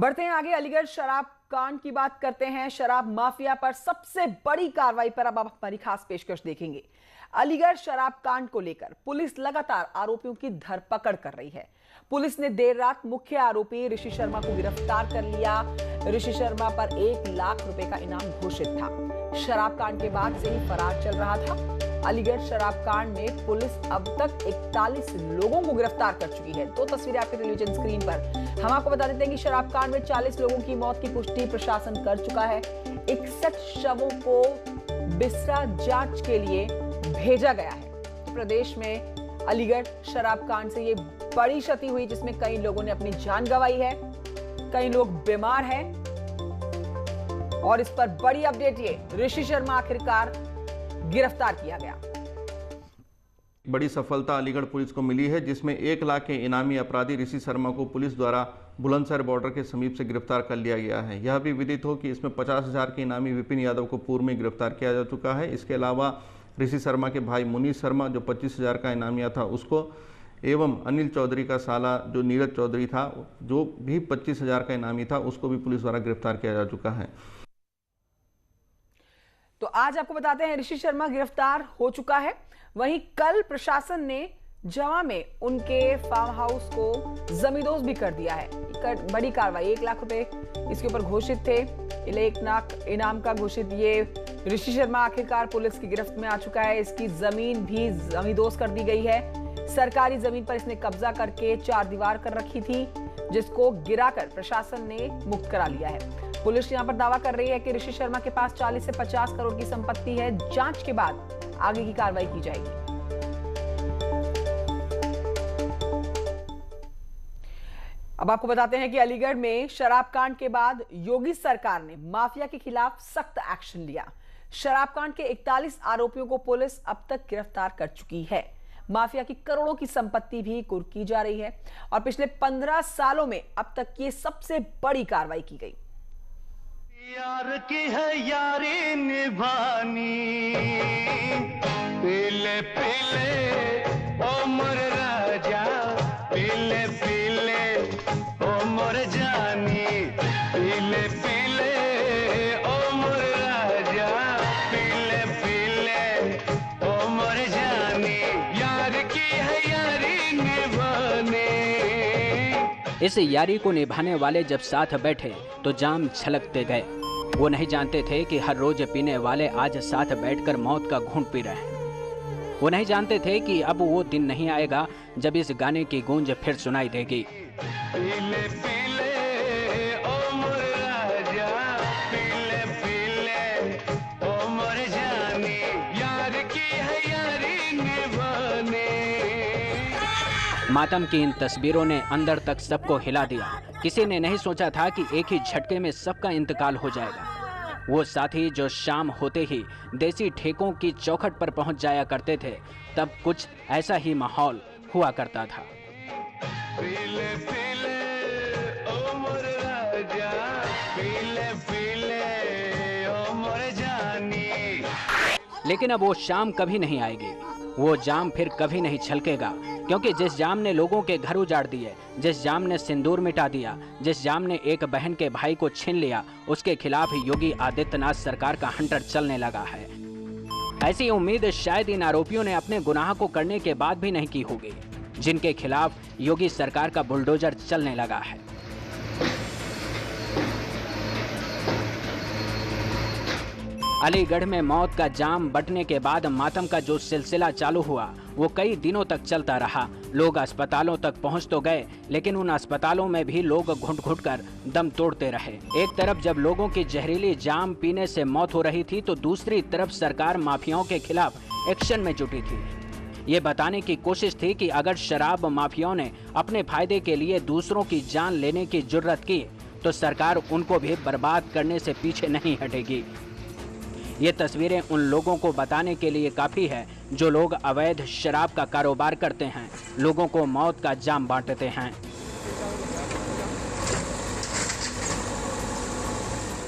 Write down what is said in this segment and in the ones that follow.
बढ़ते हैं आगे। अलीगढ़ शराब कांड की बात करते हैं। शराब माफिया पर सबसे बड़ी कार्रवाई पर अब आप हमारी खास पेशकश देखेंगे। अलीगढ़ शराब कांड को लेकर पुलिस लगातार आरोपियों की धरपकड़ कर रही है। पुलिस ने देर रात मुख्य आरोपी ऋषि शर्मा को गिरफ्तार कर लिया। ऋषि शर्मा पर 1 लाख रुपए का इनाम घोषित था। शराब कांड के बाद से ही फरार चल रहा था। अलीगढ़ शराब कांड में पुलिस अब तक 41 लोगों को गिरफ्तार कर चुकी है। 2 तस्वीरें आपके टेलीविजन स्क्रीन पर। हम आपको बता देते हैं कि शराब कांड में 40 लोगों की मौत की पुष्टि प्रशासन कर चुका है। 61 शवों को बिस्रा जांच के लिए भेजा गया है। तो प्रदेश में अलीगढ़ शराब कांड से ये बड़ी क्षति हुई, जिसमें कई लोगों ने अपनी जान गंवाई है, कई लोग बीमार हैं। और इस पर बड़ी अपडेट, ये ऋषि शर्मा आखिरकार गिरफ्तार किया गया। बड़ी सफलता अलीगढ़ पुलिस को मिली है, जिसमें 1 लाख के इनामी अपराधी ऋषि शर्मा को पुलिस द्वारा बुलंदशहर बॉर्डर के समीप से गिरफ्तार कर लिया गया है। यह भी विदित हो कि इसमें 50,000 के इनामी विपिन यादव को पूर्व में गिरफ्तार किया जा चुका है। इसके अलावा ऋषि शर्मा के भाई मुनीष शर्मा, जो 25,000 का इनामिया था, उसको, एवं अनिल चौधरी का साला जो नीरज चौधरी था, जो भी 25,000 का इनामी था, उसको भी पुलिस द्वारा गिरफ्तार किया जा चुका है। तो आज आपको बताते हैं ऋषि शर्मा गिरफ्तार हो चुका है। वहीं कल प्रशासन ने जवा में उनके फार्म हाउस को जमींदोज भी कर दिया है। बड़ी कार्रवाई, 1 लाख रुपए इसके ऊपर घोषित थे। 1 लाख इनाम का घोषित ये ऋषि शर्मा आखिरकार पुलिस की गिरफ्त में आ चुका है। इसकी जमीन भी जमींदोज कर दी गई है। सरकारी जमीन पर इसने कब्जा करके 4 दीवार कर रखी थी, जिसको गिराकर प्रशासन ने मुक्त करा लिया है। पुलिस यहां पर दावा कर रही है कि ऋषि शर्मा के पास 40 से 50 करोड़ की संपत्ति है। जांच के बाद आगे की कार्रवाई की जाएगी। अब आपको बताते हैं कि अलीगढ़ में शराब कांड के बाद योगी सरकार ने माफिया के खिलाफ सख्त एक्शन लिया। शराब कांड के 41 आरोपियों को पुलिस अब तक गिरफ्तार कर चुकी है। माफिया की करोड़ों की संपत्ति भी कुर्की जा रही है और पिछले 15 सालों में अब तक ये सबसे बड़ी कार्रवाई की गई। यार की है यारी निभानी, पीले पीले ओ मोर राजा, पीले पीले ओ मोर जानी, पीले पीले ओ मोर राजा, पीले पीले ओ मोर जानी, यार की है यारी निभानी। इस यारी को निभाने वाले जब साथ बैठे तो जाम छलकते गए। वो नहीं जानते थे कि हर रोज पीने वाले आज साथ बैठकर मौत का घूंट पी रहे हैं। वो नहीं जानते थे कि अब वो दिन नहीं आएगा जब इस गाने की गूंज फिर सुनाई देगी। पीले पीले ओ मोर राजा, पीले पीले ओ मोर जानी, यार की है यारी निभानी। मातम की इन तस्वीरों ने अंदर तक सबको हिला दिया। किसी ने नहीं सोचा था कि एक ही झटके में सबका इंतकाल हो जाएगा। वो साथी जो शाम होते ही देसी ठेकों की चौखट पर पहुंच जाया करते थे, तब कुछ ऐसा ही माहौल हुआ करता था। पीले पीले ओ मोर राजा, पीले पीले ओ मोर जानी। लेकिन अब वो शाम कभी नहीं आएगी। वो जाम फिर कभी नहीं छलकेगा, क्योंकि जिस जाम ने लोगों के घर उजाड़ दिए, जिस जाम ने सिंदूर मिटा दिया, जिस जाम ने एक बहन के भाई को छीन लिया, उसके खिलाफ योगी आदित्यनाथ सरकार का हंटर चलने लगा है। ऐसी उम्मीद शायद इन आरोपियों ने अपने गुनाह को करने के बाद भी नहीं की होगी, जिनके खिलाफ योगी सरकार का बुलडोजर चलने लगा है। अलीगढ़ में मौत का जाम बंटने के बाद मातम का जो सिलसिला चालू हुआ, वो कई दिनों तक चलता रहा। लोग अस्पतालों तक पहुंच तो गए, लेकिन उन अस्पतालों में भी लोग घुट घुट कर दम तोड़ते रहे। एक तरफ जब लोगों की जहरीली जाम पीने से मौत हो रही थी, तो दूसरी तरफ सरकार माफियाओं के खिलाफ एक्शन में जुटी थी। ये बताने की कोशिश थी कि अगर शराब माफियाओं ने अपने फायदे के लिए दूसरों की जान लेने की जुर्रत की, तो सरकार उनको भी बर्बाद करने से पीछे नहीं हटेगी। ये तस्वीरें उन लोगों को बताने के लिए काफ़ी है जो लोग अवैध शराब का कारोबार करते हैं, लोगों को मौत का जाम बांटते हैं।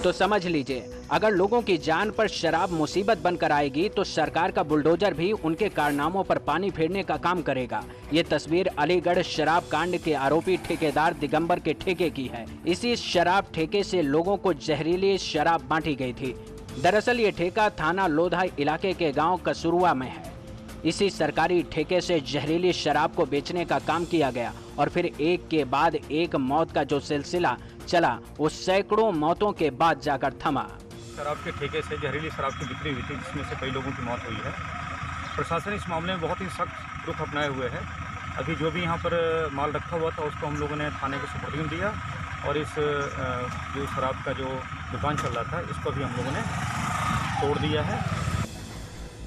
तो समझ लीजिए, अगर लोगों की जान पर शराब मुसीबत बनकर आएगी तो सरकार का बुलडोजर भी उनके कारनामों पर पानी फेरने का काम करेगा। ये तस्वीर अलीगढ़ शराब कांड के आरोपी ठेकेदार दिगंबर के ठेके की है। इसी शराब ठेके से लोगों को जहरीली शराब बांटी गई थी। दरअसल ये ठेका थाना लोधा इलाके के गांव कसुरुआ में है। इसी सरकारी ठेके से जहरीली शराब को बेचने का काम किया गया और फिर एक के बाद एक मौत का जो सिलसिला चला वो सैकड़ों मौतों के बाद जाकर थमा। शराब के ठेके से जहरीली शराब की बिक्री हुई थी, जिसमें से कई लोगों की मौत हुई है। प्रशासन इस मामले में बहुत ही सख्त रुख अपनाए हुए है। अभी जो भी यहाँ पर माल रखा हुआ था उसको हम लोगों ने थाने को सुपुर्द दिया और इस जो शराब का जो दुकान चल रहा था इसको भी हम लोगों ने तोड़ दिया है।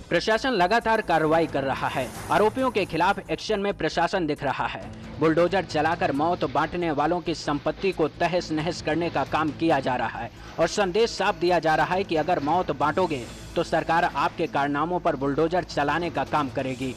प्रशासन लगातार कार्रवाई कर रहा है। आरोपियों के खिलाफ एक्शन में प्रशासन दिख रहा है। बुलडोजर चलाकर मौत बांटने वालों की संपत्ति को तहस नहस करने का काम किया जा रहा है और संदेश साफ दिया जा रहा है कि अगर मौत बांटोगे तो सरकार आपके कारनामों पर बुलडोजर चलाने का काम करेगी।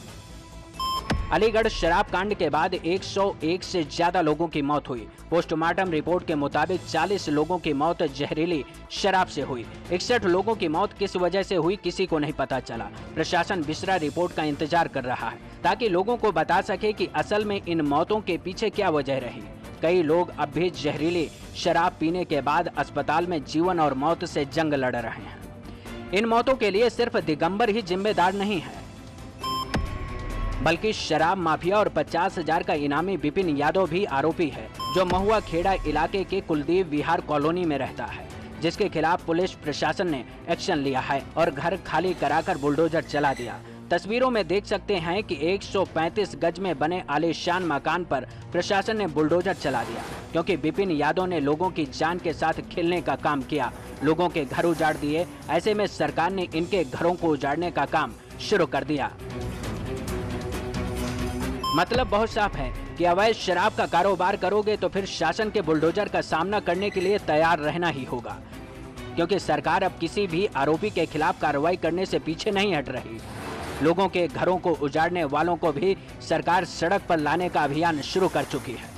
अलीगढ़ शराब कांड के बाद 101 से ज्यादा लोगों की मौत हुई। पोस्टमार्टम रिपोर्ट के मुताबिक 40 लोगों की मौत जहरीली शराब से हुई। 61 लोगों की मौत किस वजह से हुई किसी को नहीं पता चला। प्रशासन विसरा रिपोर्ट का इंतजार कर रहा है ताकि लोगों को बता सके कि असल में इन मौतों के पीछे क्या वजह रही। कई लोग अब भी जहरीली शराब पीने के बाद अस्पताल में जीवन और मौत से जंग लड़ रहे हैं। इन मौतों के लिए सिर्फ दिगंबर ही जिम्मेदार नहीं है, बल्कि शराब माफिया और 50,000 का इनामी विपिन यादव भी आरोपी है, जो महुआ खेड़ा इलाके के कुलदीप विहार कॉलोनी में रहता है, जिसके खिलाफ पुलिस प्रशासन ने एक्शन लिया है और घर खाली कराकर बुलडोजर चला दिया। तस्वीरों में देख सकते हैं कि 135 गज में बने आलीशान मकान पर प्रशासन ने बुलडोजर चला दिया, क्योंकि विपिन यादव ने लोगों की जान के साथ खेलने का काम किया। लोगों के घर उजाड़ दिए। ऐसे में सरकार ने इनके घरों को उजाड़ने का काम शुरू कर दिया। मतलब बहुत साफ है कि अवैध शराब का कारोबार करोगे तो फिर शासन के बुलडोजर का सामना करने के लिए तैयार रहना ही होगा, क्योंकि सरकार अब किसी भी आरोपी के खिलाफ कार्रवाई करने से पीछे नहीं हट रही। लोगों के घरों को उजाड़ने वालों को भी सरकार सड़क पर लाने का अभियान शुरू कर चुकी है।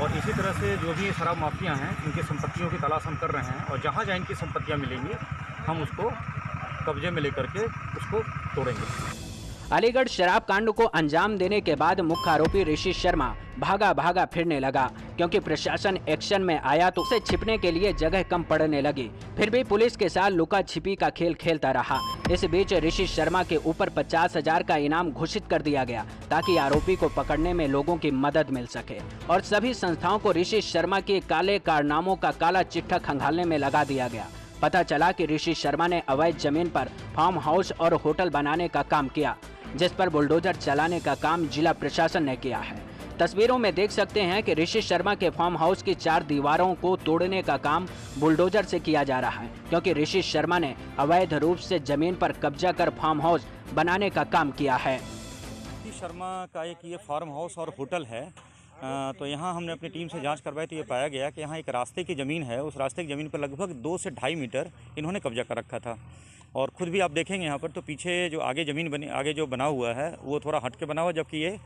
और इसी तरह से जो भी शराब माफिया हैं इनकी संपत्तियों की तलाश हम कर रहे हैं और जहाँ जहाँ इनकी संपत्तियाँ मिलेंगी हम उसको कब्जे में लेकर के उसको तोड़ेंगे। अलीगढ़ शराब कांड को अंजाम देने के बाद मुख्य आरोपी ऋषि शर्मा भागा फिरने लगा, क्योंकि प्रशासन एक्शन में आया तो उसे छिपने के लिए जगह कम पड़ने लगी। फिर भी पुलिस के साथ लुका छिपी का खेल खेलता रहा। इस बीच ऋषि शर्मा के ऊपर 50,000 का इनाम घोषित कर दिया गया ताकि आरोपी को पकड़ने में लोगों की मदद मिल सके और सभी संस्थाओं को ऋषि शर्मा के काले कारनामों का काला चिट्ठा खंगालने में लगा दिया गया। पता चला कि ऋषि शर्मा ने अवैध जमीन पर फार्म हाउस और होटल बनाने का काम किया, जिस पर बुलडोजर चलाने का काम जिला प्रशासन ने किया है। तस्वीरों में देख सकते हैं कि ऋषि शर्मा के फार्म हाउस की 4 दीवारों को तोड़ने का काम बुलडोजर से किया जा रहा है, क्योंकि ऋषि शर्मा ने अवैध रूप से जमीन पर कब्जा कर फार्म हाउस बनाने का काम किया है। ऋषि शर्मा का एक ये फार्म हाउस और होटल है। तो यहाँ हमने अपनी टीम से जांच करवाई तो ये पाया गया कि यहाँ एक रास्ते की ज़मीन है। उस रास्ते की ज़मीन पर लगभग 2 से 2.5 मीटर इन्होंने कब्जा कर रखा था और खुद भी आप देखेंगे यहाँ पर तो पीछे जो आगे ज़मीन बनी आगे जो बना हुआ है वो थोड़ा हट के बना हुआ, जबकि ये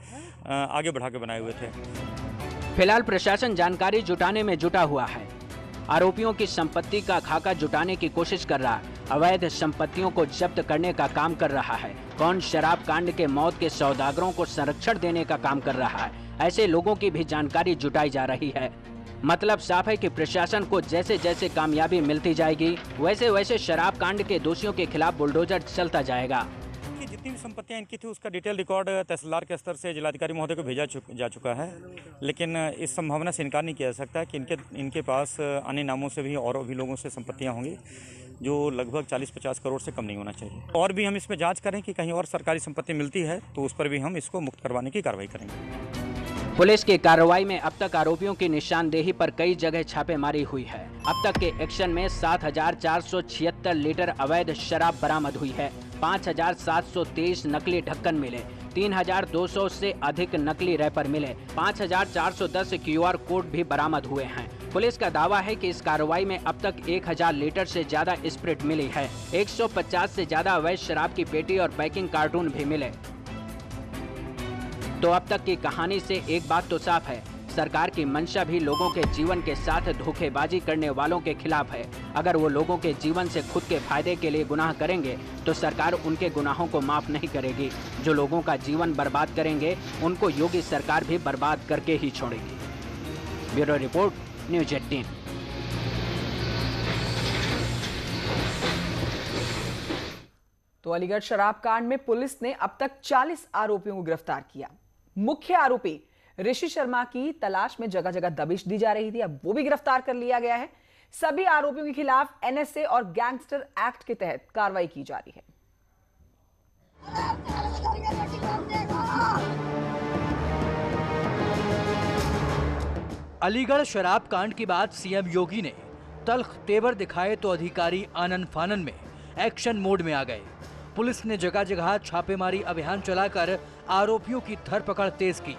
आगे बढ़ा के बनाए हुए थे। फिलहाल प्रशासन जानकारी जुटाने में जुटा हुआ है। आरोपियों की संपत्ति का खाका जुटाने की कोशिश कर रहा है। अवैध संपत्तियों को जब्त करने का काम कर रहा है। कौन शराब कांड के मौत के सौदागरों को संरक्षण देने का काम कर रहा है, ऐसे लोगों की भी जानकारी जुटाई जा रही है। मतलब साफ है कि प्रशासन को जैसे जैसे कामयाबी मिलती जाएगी वैसे वैसे शराब कांड के दोषियों के खिलाफ बुलडोजर चलता जाएगा। जितनी भी संपत्तियां इनकी थी उसका डिटेल रिकॉर्ड तहसीलदार के स्तर से जिलाधिकारी महोदय को भेजा जा चुका है, लेकिन इस संभावना से इनकार नहीं किया जा सकता कि इनके पास अन्य नामों से भी और भी लोगों से संपत्तियां होंगी जो लगभग 40-50 करोड़ से कम नहीं होना चाहिए। और भी हम इसमें जाँच करें कि कहीं और सरकारी संपत्ति मिलती है तो उस पर भी हम इसको मुक्त करवाने की कार्रवाई करेंगे। पुलिस की कार्रवाई में अब तक आरोपियों की निशानदेही पर कई जगह छापेमारी हुई है। अब तक के एक्शन में 7,476 लीटर अवैध शराब बरामद हुई है। 5,723 नकली ढक्कन मिले, 3,200 से अधिक नकली रैपर मिले, 5,410 QR कोड भी बरामद हुए हैं। पुलिस का दावा है कि इस कार्रवाई में अब तक 1,000 लीटर से ज्यादा स्प्रिट मिली है। 150 से ज्यादा अवैध शराब की पेटी और पैकिंग कार्टून भी मिले। तो अब तक की कहानी से एक बात तो साफ है, सरकार की मंशा भी लोगों के जीवन के साथ धोखेबाजी करने वालों के खिलाफ है। अगर वो लोगों के जीवन से खुद के फायदे के लिए गुनाह करेंगे तो सरकार उनके गुनाहों को माफ नहीं करेगी। जो लोगों का जीवन बर्बाद करेंगे उनको योगी सरकार भी बर्बाद करके ही छोड़ेगी। Bureau report, news 18। तो अलीगढ़ शराब कांड में पुलिस ने अब तक 40 आरोपियों को गिरफ्तार किया। मुख्य आरोपी ऋषि शर्मा की तलाश में जगह जगह दबिश दी जा रही थी, अब वो भी गिरफ्तार कर लिया गया है। सभी आरोपियों के खिलाफ एनएसए और गैंगस्टर एक्ट के तहत कार्रवाई की जा रही है। अलीगढ़ शराब कांड के बाद सीएम योगी ने तल्ख तेवर दिखाए तो अधिकारी आनन फानन में एक्शन मोड में आ गए। पुलिस ने जगह जगह छापेमारी अभियान चलाकर आरोपियों की धरपकड़ तेज की।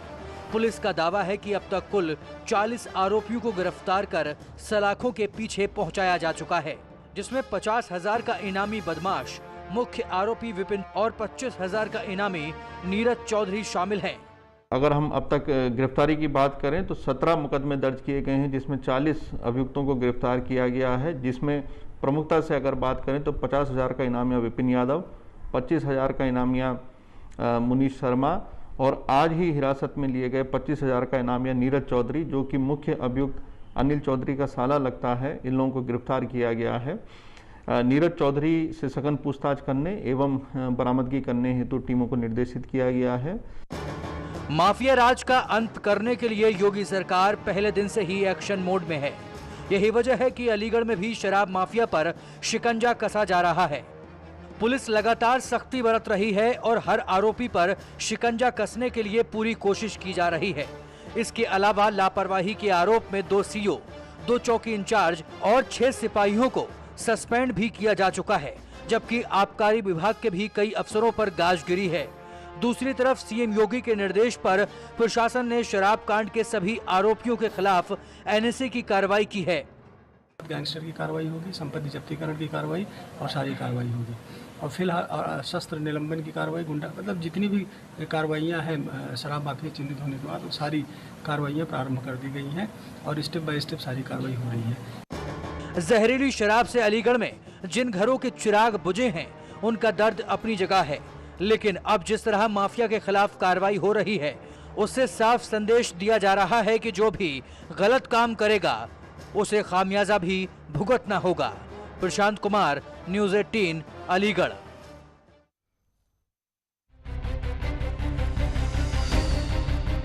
पुलिस का दावा है कि अब तक कुल 40 आरोपियों को गिरफ्तार कर सलाखों के पीछे पहुंचाया जा चुका है, जिसमें 50,000 का इनामी बदमाश मुख्य आरोपी विपिन और 25,000 का इनामी नीरज चौधरी शामिल हैं। अगर हम अब तक गिरफ्तारी की बात करें तो 17 मुकदमे दर्ज किए गए हैं, जिसमें 40 अभियुक्तों को गिरफ्तार किया गया है, जिसमें प्रमुखता से अगर बात करें तो 50,000 का इनामिया विपिन यादव, 25,000 का इनामिया मुनीश शर्मा और आज ही हिरासत में लिए गए 25,000 का इनामिया नीरज चौधरी, जो कि मुख्य अभियुक्त अनिल चौधरी का साला लगता है। इन लोगों को गिरफ्तार किया गया है। नीरज चौधरी से सघन पूछताछ करने एवं बरामदगी करने हेतु टीमों को निर्देशित किया गया है। माफिया राज का अंत करने के लिए योगी सरकार पहले दिन से ही एक्शन मोड में है। यही वजह है कि अलीगढ़ में भी शराब माफिया पर शिकंजा कसा जा रहा है। पुलिस लगातार सख्ती बरत रही है और हर आरोपी पर शिकंजा कसने के लिए पूरी कोशिश की जा रही है। इसके अलावा लापरवाही के आरोप में 2 सीओ, 2 चौकी इंचार्ज और 6 सिपाहियों को सस्पेंड भी किया जा चुका है, जबकि आबकारी विभाग के भी कई अफसरों पर गाज गिरी है। दूसरी तरफ सीएम योगी के निर्देश पर प्रशासन ने शराब कांड के सभी आरोपियों के खिलाफ एनएसए की कार्रवाई की है। गैंगस्टर की कार्रवाई होगी, संपत्ति जब्तीकरण की कार्रवाई और सारी कार्रवाई होगी। और फिलहाल शस्त्र निलंबन की कार्रवाई, गुंडा मतलब जितनी भी कार्रवाइयाँ हैं शराब माफिया चिन्हित होने के बाद, वो सारी कार्रवाइयाँ प्रारंभ कर दी गई हैं और स्टेप बाय स्टेप सारी कार्रवाई हो रही है। जहरीली शराब से अलीगढ़ में जिन घरों के चिराग बुझे हैं उनका दर्द अपनी जगह है, लेकिन अब जिस तरह माफिया के खिलाफ कार्रवाई हो रही है उससे साफ संदेश दिया जा रहा है कि जो भी गलत काम करेगा उसे खामियाजा भी भुगतना होगा। प्रशांत कुमार, न्यूज 18, अलीगढ़।